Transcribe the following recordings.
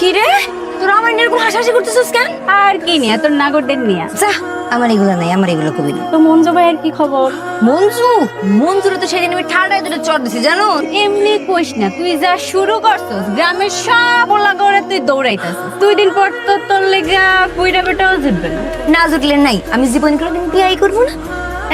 কি রে তোরা আমার এরকম হাসাহাসি করতেছিস কেন? আর কি নিয়ে তোর নাগরদের নিয়ে? যা, আমার এগুলো নাই, আমার এগুলো কবি না। তো মঞ্জু ভাইয়ের কি খবর? মঞ্জুরে তো সেদিন আমি ঠাডায় দুটো চট দিছি জানো। এমনি কইস না, তুই যা শুরু করছস গ্রামের সব ওলা করে তুই দৌড়াইতাছিস। 2 দিন পর তো তোর লেগা বুইড়া বেটাও জিতবে না। না জুটলে নাই, আমি জীবন কোনোদিন বিয়াই করবো না।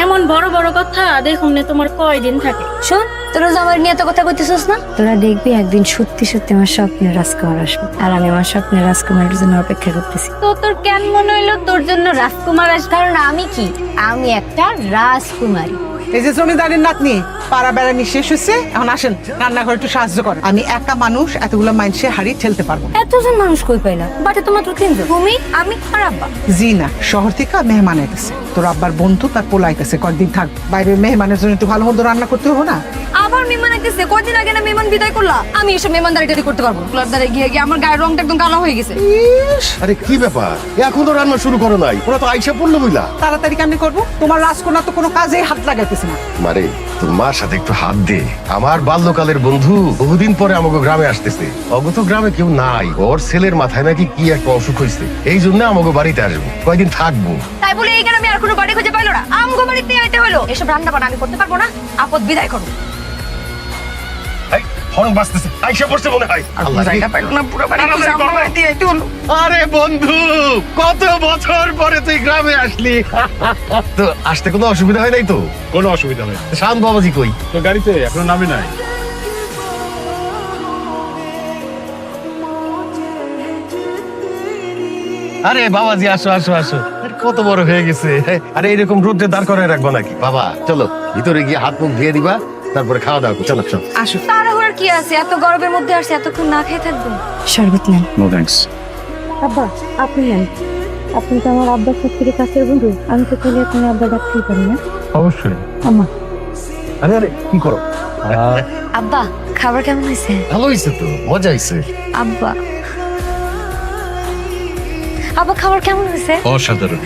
এমন বড় বড় কথা দেখুন না তোমার কয়দিন থাকে। শোন, তোরা যে আমার নিয়ে তো কথা কইতেছিস না, তোরা দেখবি একদিন সত্যি সত্যি আমার স্বপ্নের রাজকুমার আসবে, আর আমি আমার স্বপ্নের রাজকুমারের জন্য অপেক্ষা করতেছি। তো তোর কেন মনে হইলো তোর জন্য রাজকুমার আসবে? কারণ আমি কি, আমি একটা রাজকুমারী। এই যে জমিদারের নাতনি, পাড়া বেড়ানি শেষ হচ্ছে, এখন আসেন রান্নাঘরে একটু সাহায্য করেন। আমি একা মানুষ, এতগুলো মানুষে হাড়ি ঠেলতে পারবো না। এতজন মানুষ কই পাইলা? বাটে তো মাত্র 3 জন, তুমি, আমি আর আব্বা। জি না, শহর থেকে মেহমান আইতেছে, তোর আব্বার বন্ধু তার পোলা আইতেছে, কয়েকদিন থাক। বাইরে মেহমানের জন্য একটু ভালো মন্দ রান্না করতে হবে না? আবার মেহমান আইতেছে? কয়দিন আগে না মেহমান বিদায় করলা? আমি এসব মেহমানদারিটারি করতে পারবো না। ক্লাবদারে গিয়ে গিয়ে আমার গায়ের রংটা একদম কালো হয়ে গেছে। আরে কি ব্যাপার, এখন তো রান্না শুরু করো নাই? ওরা তো আইসা পড়লো বুঝলা। তাড়াতাড়ি কেমনি করবো? তোমার রাজকন্যা তো কোনো কাজে হাত লাগাইতেছে না। মারে তোর মার সাথে একটু হাত দে। আমার বাল্যকালের বন্ধু বহুদিন পরে আমাকে গ্রামে আসতেছে। অগত গ্রামে কেউ নাই, ওর ছেলের মাথায় নাকি কি একটা অসুখ হয়েছে, এই জন্য আমাকে বাড়িতে আসবো, কয়দিন থাকবো। তাই বলে এই গ্রামে আর কোনো বাড়ি খুঁজে পাইলো না, আমগো বাড়িতে আইতে হলো। এসব রান্না বান্না আমি করতে পারবো না, আপদ বিদায় করো। হরং বাজতেছে, আইসা পড়ছে মনে হয়। আল্লাহ রে। জায়গা পাইলো না, পুরো বাড়ি খুঁজে আমার বাড়িতে আইতে হলো। আরে বন্ধু, কত বছর পরে তুই গ্রামে আসলি। তো আসতে কোনো অসুবিধা হয় নাই তো? কোনো অসুবিধা নেই। শান্ত বাবাজি কই? তো গাড়িতে এখনো নামে নাই। আরে বাবাজি আসো আসো আসো, আরে কত বড় হয়ে গেছে। আরে এরকম রোদ্রে দাঁড় করায় রাখবো নাকি? বাবা চলো ভিতরে গিয়ে হাত মুখ ধুয়ে দিবা, তারপরে খাওয়া দাওয়া করো। চলো চলো আসো। তাড়াহুড়ার কি আছে? এত গরমের মধ্যে আসছে, এতক্ষণ না খেয়ে থাকবো। শরবত নেন। No thanks. আব্বা আপনি নেন, আপনি তো আমার আব্বার সব থেকে কাছের বন্ধু, আমি তো চাইলে আপনি আব্বা ডাকতেই পারি না? অবশ্যই। আম্মা আরে আরে কি করো? আব্বা খাবার কেমন হয়েছে? ভালো হয়েছে তো, মজা হয়েছে। আব্বা, আব্বা খাবার কেমন হয়েছে? অসাধারণ,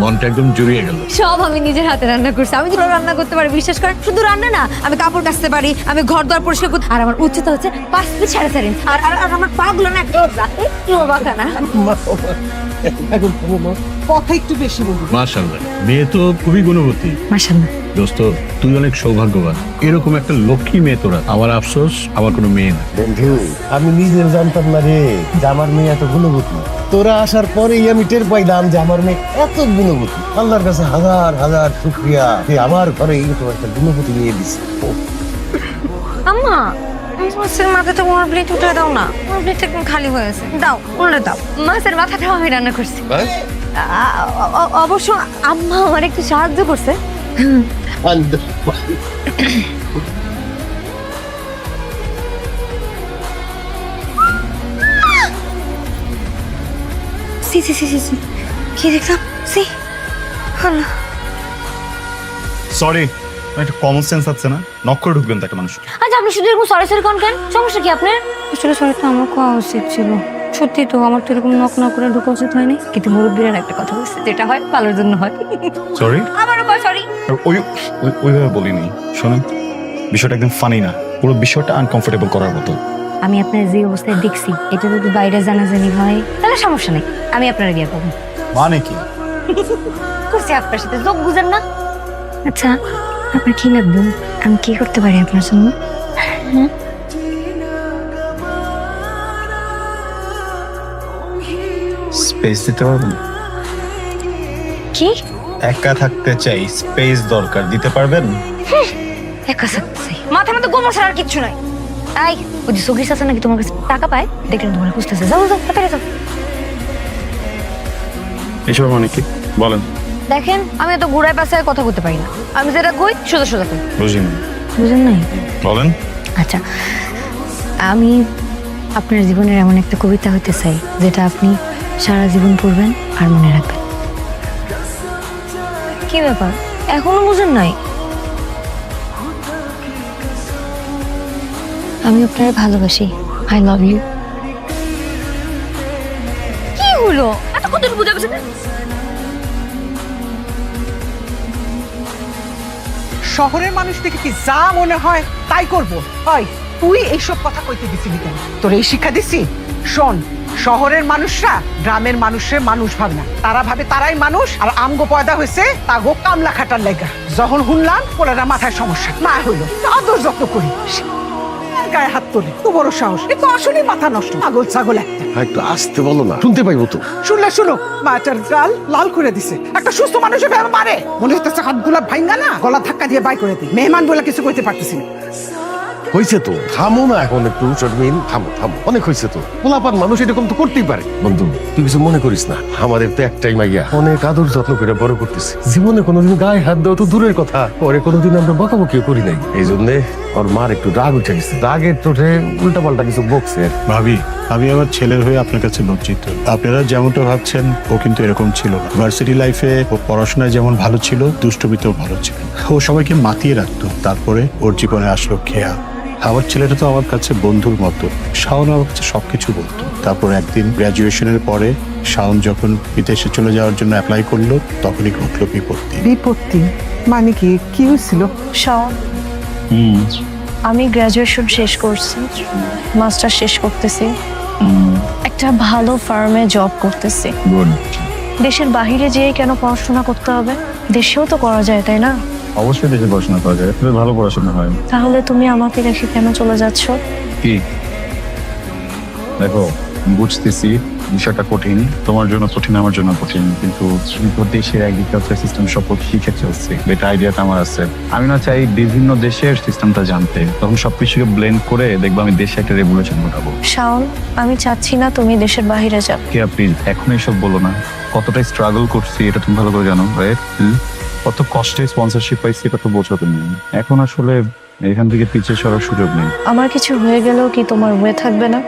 মনটা একদম জুড়িয়ে গেল। সব আমি নিজের হাতে রান্না করছি। আমি তো রান্না করতে পারি, বিশ্বাস করেন। শুধু রান্না না, আমি কাপড় কাচতে পারি, আমি ঘর দ্বার পরিষ্কার করতে, আর আমার উচ্চতা হচ্ছে 5 ফিট 4.5 ইঞ্চ। আর আর আর আমার পা গুলো না একটু বাঁকা না। কথা একটু বেশি বলবো। মাশাআল্লাহ, মেয়ে তো খুবই গুণবতী। মাশাআল্লাহ। দোস্ত তুই অনেক সৌভাগ্যবান, এরকম একটা লক্ষ্মী মেয়ে তোরা। আমার আফসোস আমার কোনো মেয়ে না। বন্ধু আমি নিজের জানতাম না রে যে আমার মেয়ে এত গুণবতী। তোরা আসার পরেই আমি টের পাইলাম যে আমার মেয়ে এত গুণবতী। আল্লাহর কাছে হাজার হাজার শুকরিয়া যে আমার ঘরে এরকম একটা গুণবতী মেয়ে দিছে। আম্মা, মাছের মাথাটা আমার প্লেট উঠে দাও না, আমার প্লেট একদম খালি হয়ে আছে। দাও, উল্টে দাও। মাছের মাথাটাও আমি রান্না করছি। অবশ্য আম্মা আমার একটু সাহায্য করছে। সি সি সি সি সি, কি দেখলাম? সি আল্লাহ। সরি, একটা কমন সেন্স আছে না? নক করে ঢুকবেন তো একটা মানুষ। আচ্ছা আপনি শুধু এরকম সরি সরি কোন কেন? সমস্যা কি আপনার? আসলে সরি তো আমার কোয়া উচিত ছিল। সত্যি তো আমার তো এরকম নক না করে ঢোকা উচিত হয়নি, কিন্তু মুরব্বীরা একটা কথা বলছে, যেটা হয় ভালোর জন্য হয়। সরি, আবারও কয় সরি। ওইভাবে বলিনি। শোনেন, বিষয়টা একদম ফানি না, পুরো বিষয়টা আনকমফোর্টেবল করার মতো। আমি আপনার যে অবস্থায় দেখছি, এটা যদি বাইরে জানাজানি হয় তাহলে সমস্যা নেই, আমি আপনার বিয়ে করবো। মানে কি? করছি আপনার সাথে, যোগ বুঝেন না? আচ্ছা আপনার কি লাগবে? আমি কি করতে পারি আপনার জন্য? স্পেস দিতে পারবেন? কি? একা থাকতে চাই, স্পেস দরকার, দিতে পারবেন? একা থাকতে মাথার মধ্যে গোবর ছাড়া আর কিচ্ছু নাই। তাই ওই যে সগির চাচা নাকি তোমার কাছে টাকা পায়, দেখলেন তোমার খুঁজতেছে। যাও যাও তাড়াতাড়ি যাও। এসব মানে কি বলেন? দেখেন আমি এত ঘুরায় পাশে কথা বলতে পারি না, আমি যেটা কই সোজা সোজা কই। বুঝিনি, বুঝেন নাই? বলেন। আচ্ছা, আমি আপনার জীবনের এমন একটা কবিতা হইতে চাই যেটা আপনি সারা জীবন পড়বেন আর মনে রাখবেন। কি ব্যাপার, এখনো বুঝেন নাই? আমি আপনার ভালোবাসি, আই লাভ ইউ। কি হলো, এত কত বুঝা গেছে? শহরের মানুষ থেকে কি যা মনে হয় তাই করবো? হয় তুই এইসব কথা কইতে দিছিলি কেন? তোর এই শিক্ষা দিছি? শোন, শহরের মানুষরা গ্রামের মানুষের মানুষ ভাবে না, তারা ভাবে তারাই মানুষ, আর আমগো পয়দা হয়েছে তাগো কামলা খাটার লেগা। যখন শুনলাম ওনারা মাথায় সমস্যা, মা হইলো আদর যত্ন করি, গায়ে হাত তোলে, তো বড় সাহস, এ তো আসলে মাথা নষ্ট, পাগল ছাগল একটা। একটু আসতে বলো না, শুনতে পাইবো তো। শুনলে শুনো, মাটার গাল লাল করে দিছে। একটা সুস্থ মানুষ এভাবে মারে, মনে হচ্ছে হাতগুলা ভাঙ্গা না গলা ধাক্কা দিয়ে বাই করে দিই। মেহমান বলে কিছু কইতে পারতেছি না। হয়েছে তো, থামো না এখন একটু শর্মিন, থামো থামো, অনেক হয়েছে তো। পোলাপান মানুষ এরকম তো করতেই পারে। বন্ধু তুই কিছু মনে করিস না, আমাদের তো একটাই মাইয়া, অনেক আদর যত্ন করে বড় করতেছি। জীবনে কোনোদিন গায়ে হাত দেওয়া তো দূরের কথা, পরে কোনোদিন আমরা বকাবকিও করি নাই। এই জন্যে ওর মার একটু রাগ উঠে গেছে, রাগের চোটে উল্টা পাল্টা কিছু বকছে। ভাবি, আমি আমার ছেলের হয়ে আপনার কাছে লজ্জিত। আপনারা যেমনটা ভাবছেন ও কিন্তু এরকম ছিল না। ভার্সিটি লাইফে ও পড়াশোনায় যেমন ভালো ছিল, দুষ্টমিতেও ভালো ছিল। ও সবাইকে মাতিয়ে রাখতো। তারপরে ওর জীবনে আসলো খেয়া। আমার ছেলেটা তো আমার কাছে বন্ধুর মতো। শাওন আমার কাছে সবকিছু বলতো। তারপর একদিন গ্র্যাজুয়েশনের পরে শাওন যখন বিদেশে চলে যাওয়ার জন্য অ্যাপ্লাই করলো, তখনই ঘটলো বিপত্তি। বিপত্তি মানে কি? কি হয়েছিল? শাওন, আমি গ্র্যাজুয়েশন শেষ করছি, মাস্টার শেষ করতেছি, একটা ভালো ফার্মে জব করতেছি। দেশের বাইরে যেয়ে কেন পড়াশোনা করতে হবে? দেশেও তো করা যায়, তাই না? অবশ্যই দেশে পড়াশোনা করা যায়, তবে ভালো পড়াশোনা হয়। তাহলে তুমি আমাকে রেখে কেন চলে যাচ্ছ? কি দেখো, বুঝতেছি বিষয়টা কঠিন, তোমার জন্য কঠিন, আমার জন্য কঠিন, কিন্তু দেশের এগ্রিকালচার সিস্টেম সম্পর্কে শিখে চলছে, এটা আইডিয়াটা আমার আছে। আমি না চাই বিভিন্ন দেশের সিস্টেমটা জানতে, তখন সবকিছুকে ব্লেন্ড করে দেখবো আমি দেশে একটা রেগুলেশন ঘটাবো। শাওন, আমি চাচ্ছি না তুমি দেশের বাইরে যাও। কে প্লিজ এখন এইসব বলো না। কতটাই স্ট্রাগল করছি এটা তুমি ভালো করে জানো, রাইট? কত কষ্টে স্পন্সরশিপ পাইছি এটা তো বোঝো তুমি। এখন আসলে এখান থেকে পিছিয়ে সরার সুযোগ নেই। আমার কিছু হয়ে গেলেও কি তোমার হয়ে থাকবে না?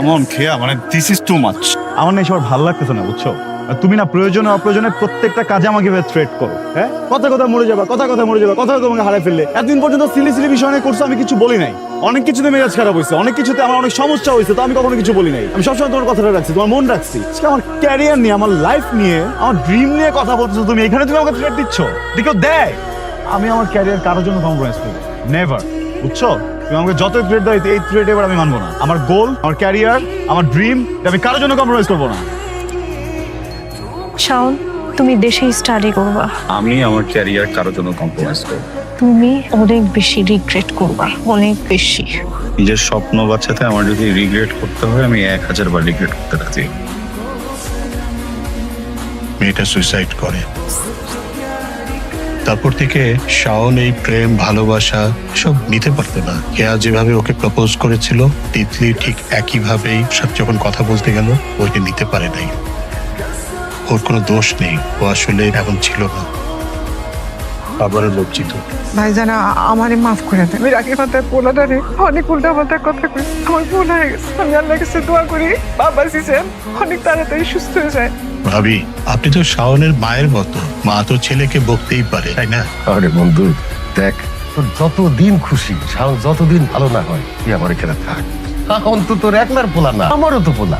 এমন খেয়া মানে দিস ইজ টু মাচ। আমার না এসব ভালো লাগতেছে না, বুঝছো? আর তুমি না প্রয়োজনে অপ্রয়োজনে প্রত্যেকটা কাজে আমাকে থ্রেট করো। হ্যাঁ, কথা কথা মরে যাবা, কথা কথা মরে যাবা, কথা তোমাকে হারাই ফেললে। এতদিন পর্যন্ত সিলি সিলি বিষয় নিয়ে করছো, আমি কিছু বলি নাই। অনেক কিছুতে মেজাজ খারাপ হয়েছে, অনেক কিছুতে আমার অনেক সমস্যা হয়েছে, তো আমি কখনো কিছু বলি নাই। আমি সবসময় তোমার কথাটা রাখছি, তোমার মন রাখছি। আজকে আমার ক্যারিয়ার নিয়ে, আমার লাইফ নিয়ে, আমার ড্রিম নিয়ে কথা বলছো তুমি, এখানে তুমি আমাকে থ্রেট দিচ্ছ। দেখো দেখ, আমি আমার ক্যারিয়ার কারোর জন্য কম্প্রোমাইজ করবো নেভার, বুঝছো? তুমি আমাকে যত থ্রেট দাও, এই থ্রেট এবার আমি মানবো না। আমার গোল, আমার ক্যারিয়ার, আমার ড্রিম, আমি কারোর জন্য কম্প্রোমাইজ করবো না। শাওন, তুমি দেশে স্টাডি করবা। আমি আমার ক্যারিয়ার কারোর জন্য কম্প্রোমাইজ করবো। তুমি অনেক বেশি রিগ্রেট করবা, অনেক বেশি। নিজের স্বপ্ন বাচ্চাতে আমার যদি রিগ্রেট করতে হয়, আমি 1000 বার রিগ্রেট করতে রাজি। মেয়েটা সুইসাইড করে। তারপর থেকে শাওন এই প্রেম, ভালোবাসা সব নিতে পারতো না। কেয়া যেভাবে ওকে প্রপোজ করেছিল, তিতলি ঠিক একইভাবেই সব যখন কথা বলতে গেল, ওকে নিতে পারে নাই। ওর কোনো দোষ নেই, ও আসলে এমন ছিল না। আবারও লজ্জিত। ভাইজান, আমারে মাফ করে দেন। আমি রাগের মাথায় পোলাটারে অনেক উল্টা পাল্টা কথা কই, আমার ভুল হয়ে গেছে। আমি আল্লাহর কাছে দোয়া করি বাবা সিসেন অনেক তাড়াতাড়ি সুস্থ হয়ে যায়। ভাবি, আপনি তো শাওনের মায়ের মতো, মা তো ছেলেকে বকতেই পারে, তাই না? আরে বন্ধু দেখ, তোর যতদিন খুশি, শাওন যতদিন ভালো না হয়, তুই আমার এখানে থাক। অন্তত তোর একলার পোলা না, আমারও তো পোলা।